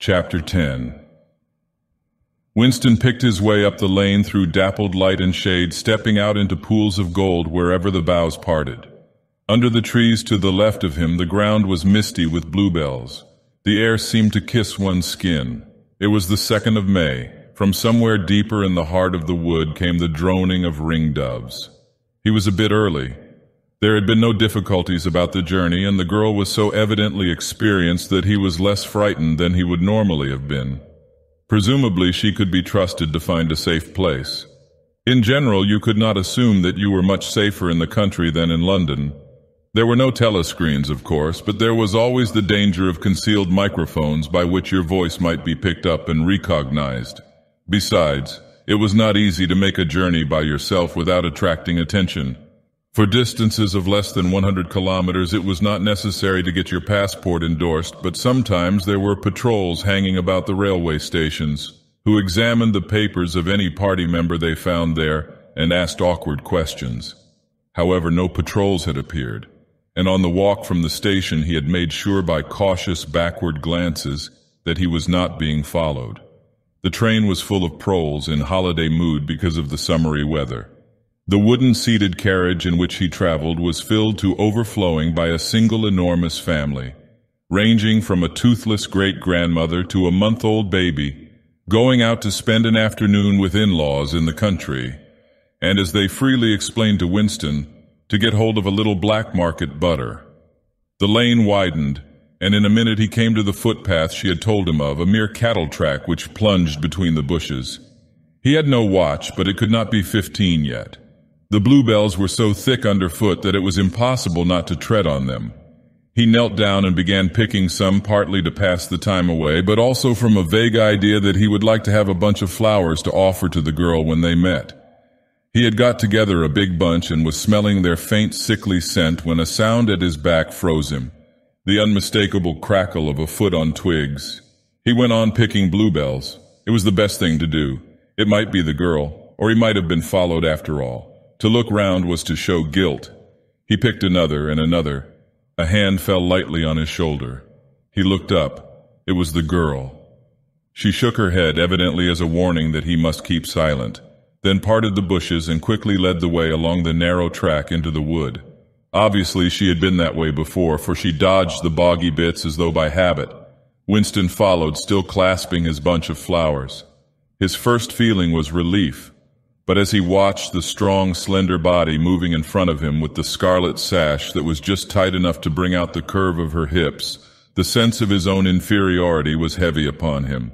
Chapter 10. Winston picked his way up the lane through dappled light and shade, stepping out into pools of gold wherever the boughs parted. Under the trees to the left of him, the ground was misty with bluebells. The air seemed to kiss one's skin. It was the 2nd of May. From somewhere deeper in the heart of the wood came the droning of ringdoves. He was a bit early. There had been no difficulties about the journey, and the girl was so evidently experienced that he was less frightened than he would normally have been. Presumably she could be trusted to find a safe place. In general, you could not assume that you were much safer in the country than in London. There were no telescreens, of course, but there was always the danger of concealed microphones by which your voice might be picked up and recognized. Besides, it was not easy to make a journey by yourself without attracting attention. For distances of less than 100 kilometers, it was not necessary to get your passport endorsed, but sometimes there were patrols hanging about the railway stations, who examined the papers of any party member they found there and asked awkward questions. However, no patrols had appeared, and on the walk from the station he had made sure by cautious backward glances that he was not being followed. The train was full of proles in holiday mood because of the summery weather. The wooden-seated carriage in which he traveled was filled to overflowing by a single enormous family, ranging from a toothless great-grandmother to a month-old baby, going out to spend an afternoon with in-laws in the country, and as they freely explained to Winston, to get hold of a little black market butter. The lane widened, and in a minute he came to the footpath she had told him of, a mere cattle track which plunged between the bushes. He had no watch, but it could not be 15 yet. The bluebells were so thick underfoot that it was impossible not to tread on them. He knelt down and began picking some, partly to pass the time away, but also from a vague idea that he would like to have a bunch of flowers to offer to the girl when they met. He had got together a big bunch and was smelling their faint, sickly scent when a sound at his back froze him, the unmistakable crackle of a foot on twigs. He went on picking bluebells. It was the best thing to do. It might be the girl, or he might have been followed after all. To look round was to show guilt. He picked another and another. A hand fell lightly on his shoulder. He looked up. It was the girl. She shook her head, evidently as a warning that he must keep silent, then parted the bushes and quickly led the way along the narrow track into the wood. Obviously she had been that way before, for she dodged the boggy bits as though by habit. Winston followed, still clasping his bunch of flowers. His first feeling was relief. But as he watched the strong, slender body moving in front of him with the scarlet sash that was just tight enough to bring out the curve of her hips, the sense of his own inferiority was heavy upon him.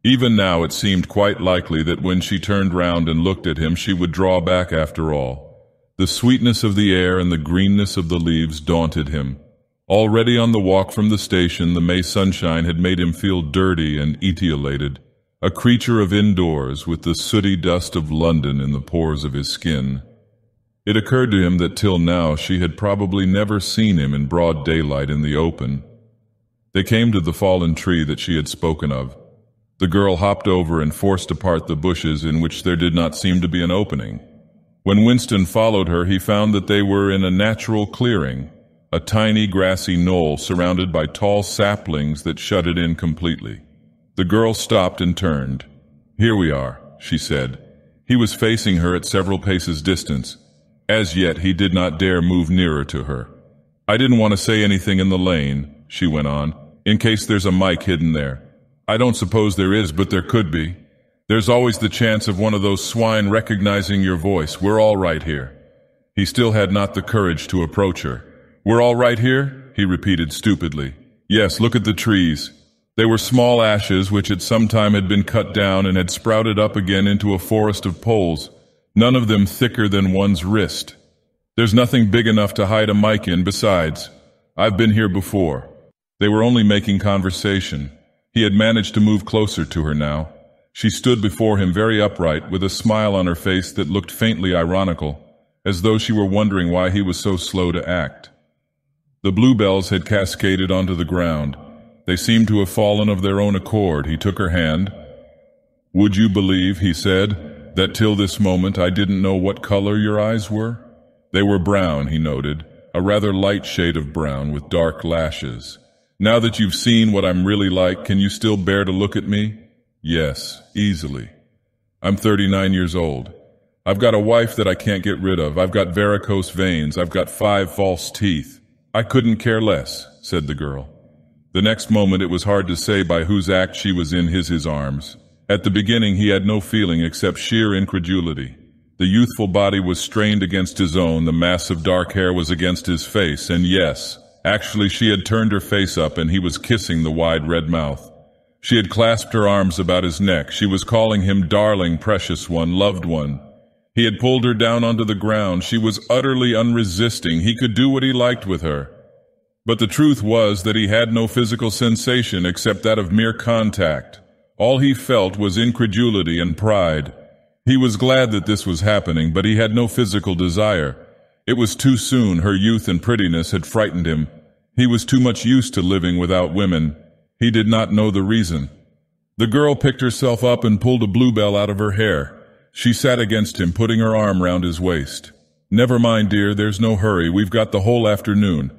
Even now it seemed quite likely that when she turned round and looked at him, she would draw back after all. The sweetness of the air and the greenness of the leaves daunted him. Already on the walk from the station, the May sunshine had made him feel dirty and etiolated. A creature of indoors with the sooty dust of London in the pores of his skin. It occurred to him that till now she had probably never seen him in broad daylight in the open. They came to the fallen tree that she had spoken of. The girl hopped over and forced apart the bushes in which there did not seem to be an opening. When Winston followed her, he found that they were in a natural clearing, a tiny grassy knoll surrounded by tall saplings that shut it in completely. The girl stopped and turned. "Here we are," she said. He was facing her at several paces distance. As yet, he did not dare move nearer to her. "I didn't want to say anything in the lane," she went on, "in case there's a mic hidden there. I don't suppose there is, but there could be. There's always the chance of one of those swine recognizing your voice. We're all right here." He still had not the courage to approach her. "We're all right here?" he repeated stupidly. "Yes, look at the trees." They were small ashes which at some time had been cut down and had sprouted up again into a forest of poles, none of them thicker than one's wrist. "There's nothing big enough to hide a mic in besides. I've been here before." They were only making conversation. He had managed to move closer to her now. She stood before him very upright, with a smile on her face that looked faintly ironical, as though she were wondering why he was so slow to act. The bluebells had cascaded onto the ground. They seemed to have fallen of their own accord. He took her hand. "Would you believe," he said, "that till this moment I didn't know what color your eyes were?" They were brown, he noted, a rather light shade of brown with dark lashes. Now that you've seen what I'm really like, can you still bear to look at me? Yes, easily. I'm 39 years old. I've got a wife that I can't get rid of. I've got varicose veins. I've got 5 false teeth. I couldn't care less, said the girl. The next moment it was hard to say by whose act she was in his arms. At the beginning he had no feeling except sheer incredulity. The youthful body was strained against his own, the mass of dark hair was against his face, and yes, actually she had turned her face up and he was kissing the wide red mouth. She had clasped her arms about his neck. She was calling him darling, precious one, loved one. He had pulled her down onto the ground. She was utterly unresisting. He could do what he liked with her. But the truth was that he had no physical sensation except that of mere contact. All he felt was incredulity and pride. He was glad that this was happening, but he had no physical desire. It was too soon. Her youth and prettiness had frightened him. He was too much used to living without women. He did not know the reason. The girl picked herself up and pulled a bluebell out of her hair. She sat against him, putting her arm round his waist. Never mind, dear, there's no hurry. We've got the whole afternoon.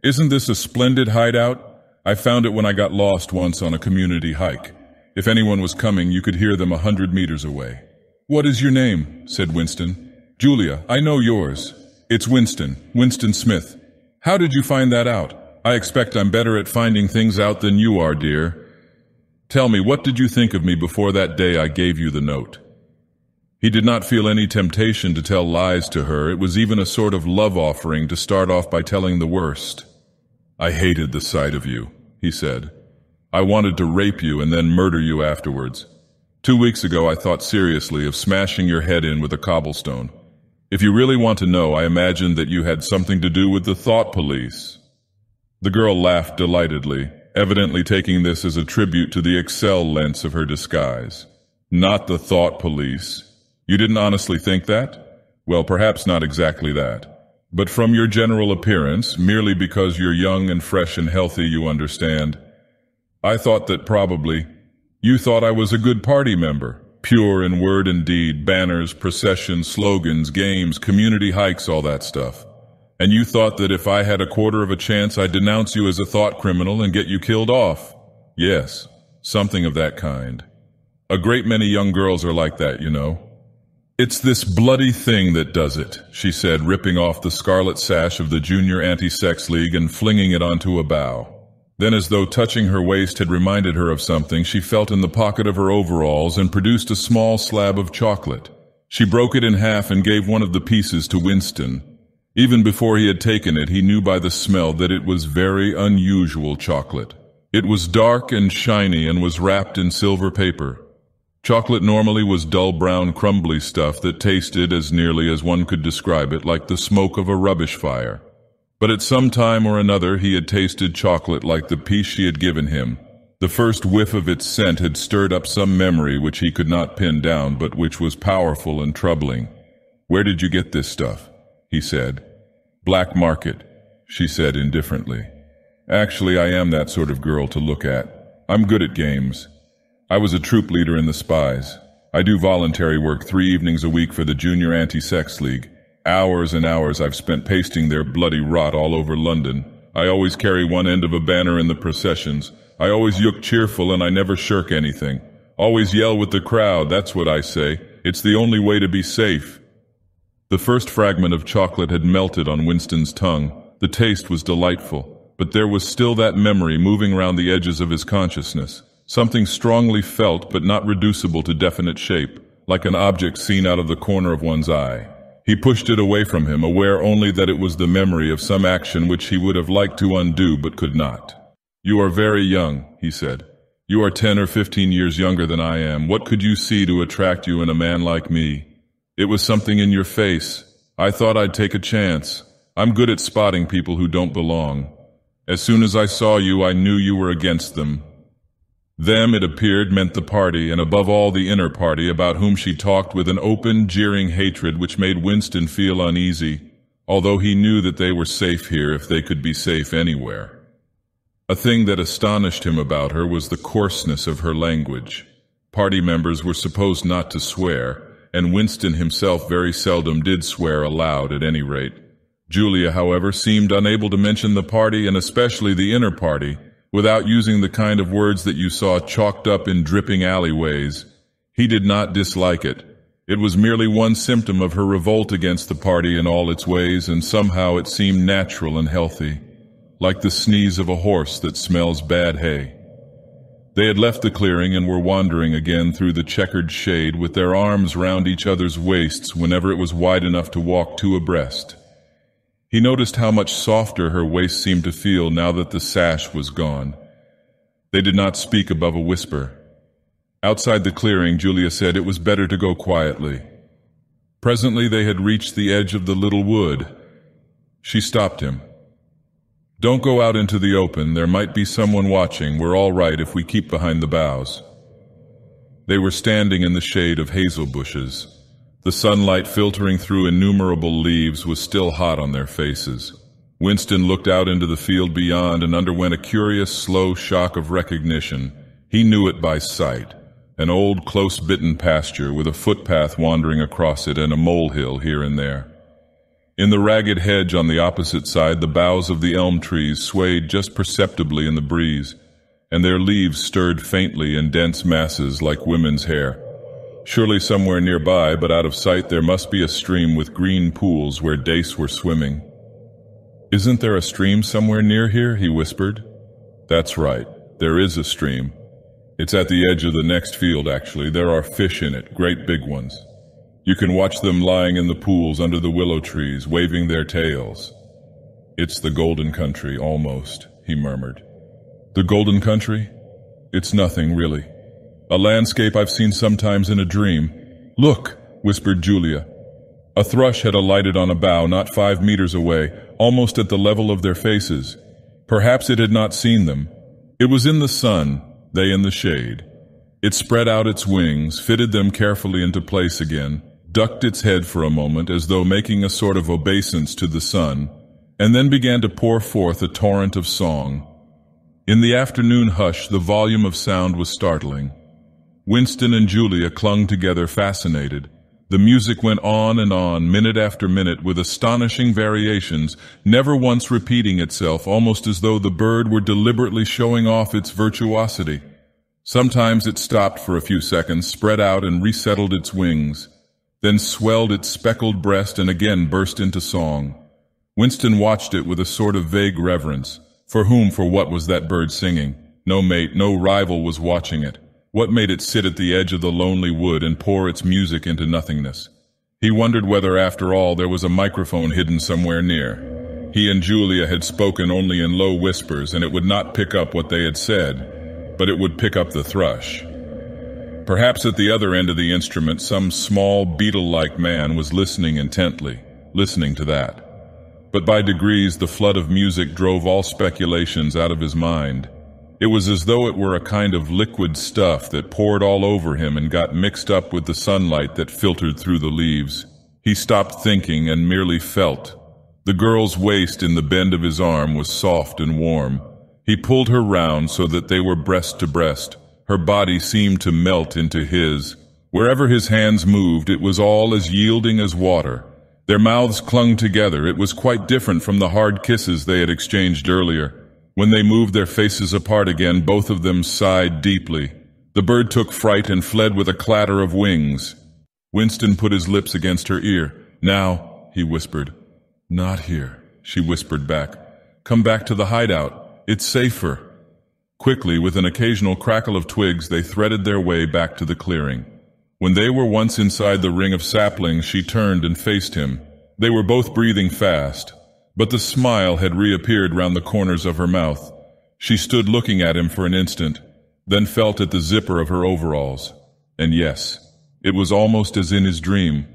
Isn't this a splendid hideout? I found it when I got lost once on a community hike. If anyone was coming, you could hear them 100 meters away. What is your name? Said Winston. Julia, I know yours. It's Winston Smith. How did you find that out? I expect I'm better at finding things out than you are, dear. Tell me, what did you think of me before that day I gave you the note? He did not feel any temptation to tell lies to her. It was even a sort of love offering to start off by telling the worst. I hated the sight of you, he said. I wanted to rape you and then murder you afterwards. 2 weeks ago I thought seriously of smashing your head in with a cobblestone. If you really want to know, I imagined that you had something to do with the thought police. The girl laughed delightedly, evidently taking this as a tribute to the excellence of her disguise. Not the thought police. You didn't honestly think that? Well, perhaps not exactly that. But from your general appearance, merely because you're young and fresh and healthy, you understand. I thought that probably you thought I was a good party member, pure in word and deed, banners, processions, slogans, games, community hikes, all that stuff. And you thought that if I had a quarter of a chance, I'd denounce you as a thought criminal and get you killed off. Yes, something of that kind. A great many young girls are like that, you know. It's this bloody thing that does it, she said, ripping off the scarlet sash of the Junior Anti-Sex League and flinging it onto a bough. Then, as though touching her waist had reminded her of something, she felt in the pocket of her overalls and produced a small slab of chocolate. She broke it in half and gave one of the pieces to Winston. Even before he had taken it, he knew by the smell that it was very unusual chocolate. It was dark and shiny and was wrapped in silver paper. Chocolate normally was dull brown crumbly stuff that tasted, as nearly as one could describe it, like the smoke of a rubbish fire. But at some time or another he had tasted chocolate like the piece she had given him. The first whiff of its scent had stirred up some memory which he could not pin down, but which was powerful and troubling. Where did you get this stuff? He said. Black market, she said indifferently. Actually, I am that sort of girl to look at. I'm good at games. I was a troop leader in the Spies. I do voluntary work 3 evenings a week for the Junior Anti-Sex League. Hours and hours I've spent pasting their bloody rot all over London. I always carry one end of a banner in the processions. I always look cheerful and I never shirk anything. Always yell with the crowd, that's what I say. It's the only way to be safe. The first fragment of chocolate had melted on Winston's tongue. The taste was delightful, but there was still that memory moving around the edges of his consciousness. Something strongly felt but not reducible to definite shape, like an object seen out of the corner of one's eye. He pushed it away from him, aware only that it was the memory of some action which he would have liked to undo but could not. You are very young, he said. You are 10 or 15 years younger than I am. What could you see to attract you in a man like me? It was something in your face. I thought I'd take a chance. I'm good at spotting people who don't belong. As soon as I saw you, I knew you were against them. Them, it appeared, meant the party, and above all the inner party, about whom she talked with an open, jeering hatred which made Winston feel uneasy, although he knew that they were safe here if they could be safe anywhere. A thing that astonished him about her was the coarseness of her language. Party members were supposed not to swear, and Winston himself very seldom did swear aloud at any rate. Julia, however, seemed unable to mention the party, and especially the inner party, without using the kind of words that you saw chalked up in dripping alleyways. He did not dislike it. It was merely one symptom of her revolt against the party in all its ways, and somehow it seemed natural and healthy, like the sneeze of a horse that smells bad hay. They had left the clearing and were wandering again through the checkered shade with their arms round each other's waists whenever it was wide enough to walk two abreast. He noticed how much softer her waist seemed to feel now that the sash was gone. They did not speak above a whisper. Outside the clearing, Julia said it was better to go quietly. Presently they had reached the edge of the little wood. She stopped him. "Don't go out into the open. There might be someone watching. We're all right if we keep behind the boughs." They were standing in the shade of hazel bushes. The sunlight filtering through innumerable leaves was still hot on their faces. Winston looked out into the field beyond and underwent a curious, slow shock of recognition. He knew it by sight. An old, close-bitten pasture with a footpath wandering across it and a molehill here and there. In the ragged hedge on the opposite side, the boughs of the elm trees swayed just perceptibly in the breeze, and their leaves stirred faintly in dense masses like women's hair. Surely somewhere nearby, but out of sight, there must be a stream with green pools where dace were swimming. "Isn't there a stream somewhere near here?" he whispered. "That's right, there is a stream. It's at the edge of the next field, actually. There are fish in it, great big ones. You can watch them lying in the pools under the willow trees, waving their tails." "It's the Golden Country, almost," he murmured. "The Golden Country? It's nothing, really. A landscape I've seen sometimes in a dream." "Look," whispered Julia. A thrush had alighted on a bough not 5 meters away, almost at the level of their faces. Perhaps it had not seen them. It was in the sun, they in the shade. It spread out its wings, fitted them carefully into place again, ducked its head for a moment as though making a sort of obeisance to the sun, and then began to pour forth a torrent of song. In the afternoon hush, the volume of sound was startling. Winston and Julia clung together, fascinated. The music went on and on, minute after minute, with astonishing variations, never once repeating itself, almost as though the bird were deliberately showing off its virtuosity. Sometimes it stopped for a few seconds, spread out and resettled its wings, then swelled its speckled breast and again burst into song. Winston watched it with a sort of vague reverence. For whom, for what was that bird singing? No mate, no rival was watching it. What made it sit at the edge of the lonely wood and pour its music into nothingness? He wondered whether, after all, there was a microphone hidden somewhere near. He and Julia had spoken only in low whispers, and it would not pick up what they had said, but it would pick up the thrush. Perhaps at the other end of the instrument, some small, beetle-like man was listening intently, listening to that. But by degrees, the flood of music drove all speculations out of his mind. It was as though it were a kind of liquid stuff that poured all over him and got mixed up with the sunlight that filtered through the leaves. He stopped thinking and merely felt. The girl's waist in the bend of his arm was soft and warm. He pulled her round so that they were breast to breast. Her body seemed to melt into his. Wherever his hands moved, it was all as yielding as water. Their mouths clung together. It was quite different from the hard kisses they had exchanged earlier. When they moved their faces apart again, both of them sighed deeply. The bird took fright and fled with a clatter of wings. Winston put his lips against her ear. "Now," he whispered. "Not here," she whispered back. "Come back to the hideout. It's safer." Quickly, with an occasional crackle of twigs, they threaded their way back to the clearing. When they were once inside the ring of saplings, she turned and faced him. They were both breathing fast, but the smile had reappeared round the corners of her mouth. She stood looking at him for an instant, then felt at the zipper of her overalls. And yes, it was almost as in his dream.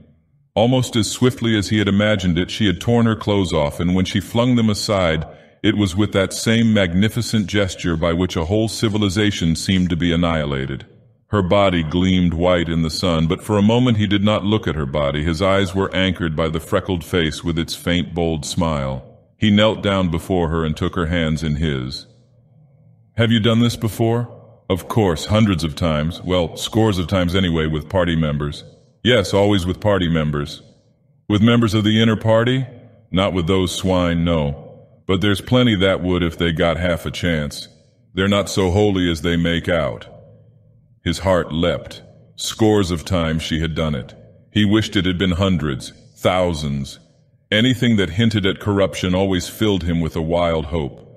Almost as swiftly as he had imagined it, she had torn her clothes off, and when she flung them aside, it was with that same magnificent gesture by which a whole civilization seemed to be annihilated. Her body gleamed white in the sun, but for a moment he did not look at her body. His eyes were anchored by the freckled face with its faint, bold smile. He knelt down before her and took her hands in his. "Have you done this before?" "Of course, hundreds of times. Well, scores of times anyway, with party members." "Yes, always with party members." "With members of the inner party?" "Not with those swine, no. But there's plenty that would if they got half a chance. They're not so holy as they make out." His heart leapt. Scores of times she had done it. He wished it had been hundreds, thousands. Anything that hinted at corruption always filled him with a wild hope.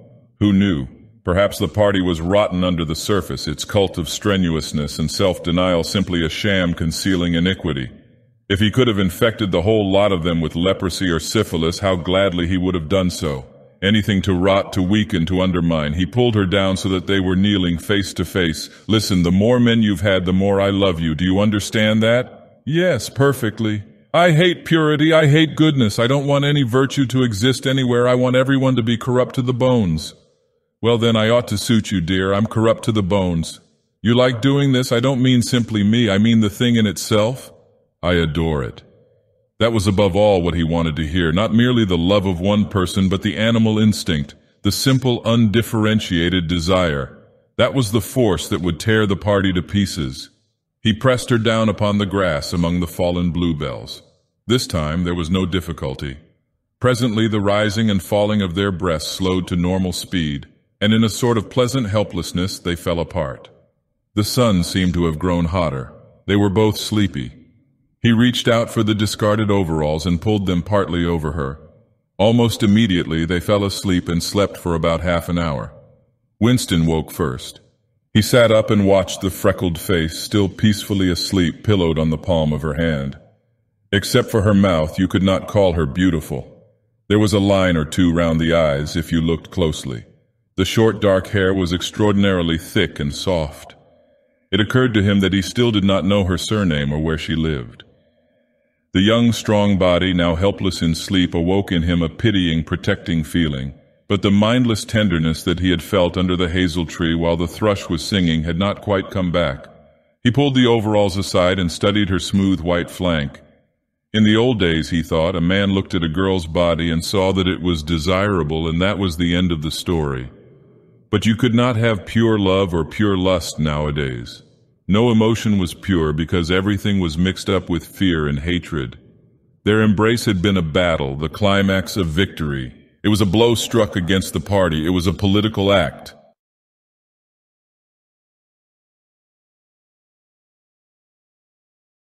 Who knew? Perhaps the party was rotten under the surface, its cult of strenuousness and self-denial simply a sham concealing iniquity. If he could have infected the whole lot of them with leprosy or syphilis, how gladly he would have done so. Anything to rot, to weaken, to undermine. He pulled her down so that they were kneeling face to face. "Listen, the more men you've had, the more I love you. Do you understand that?" "Yes, perfectly. I hate purity, I hate goodness. I don't want any virtue to exist anywhere. I want everyone to be corrupt to the bones." "Well then, I ought to suit you, dear. I'm corrupt to the bones. You like doing this? I don't mean simply me, I mean the thing in itself. I adore it." That was above all what he wanted to hear, not merely the love of one person, but the animal instinct, the simple, undifferentiated desire. That was the force that would tear the party to pieces. He pressed her down upon the grass among the fallen bluebells. This time there was no difficulty. Presently the rising and falling of their breasts slowed to normal speed, and in a sort of pleasant helplessness they fell apart. The sun seemed to have grown hotter. They were both sleepy. He reached out for the discarded overalls and pulled them partly over her. Almost immediately they fell asleep and slept for about half an hour. Winston woke first. He sat up and watched the freckled face, still peacefully asleep, pillowed on the palm of her hand. Except for her mouth, you could not call her beautiful. There was a line or two round the eyes if you looked closely. The short dark hair was extraordinarily thick and soft. It occurred to him that he still did not know her surname or where she lived. The young, strong body, now helpless in sleep, awoke in him a pitying, protecting feeling, but the mindless tenderness that he had felt under the hazel tree while the thrush was singing had not quite come back. He pulled the overalls aside and studied her smooth white flank. In the old days, he thought, a man looked at a girl's body and saw that it was desirable, and that was the end of the story. But you could not have pure love or pure lust nowadays. No emotion was pure because everything was mixed up with fear and hatred. Their embrace had been a battle, the climax of victory. It was a blow struck against the party. It was a political act.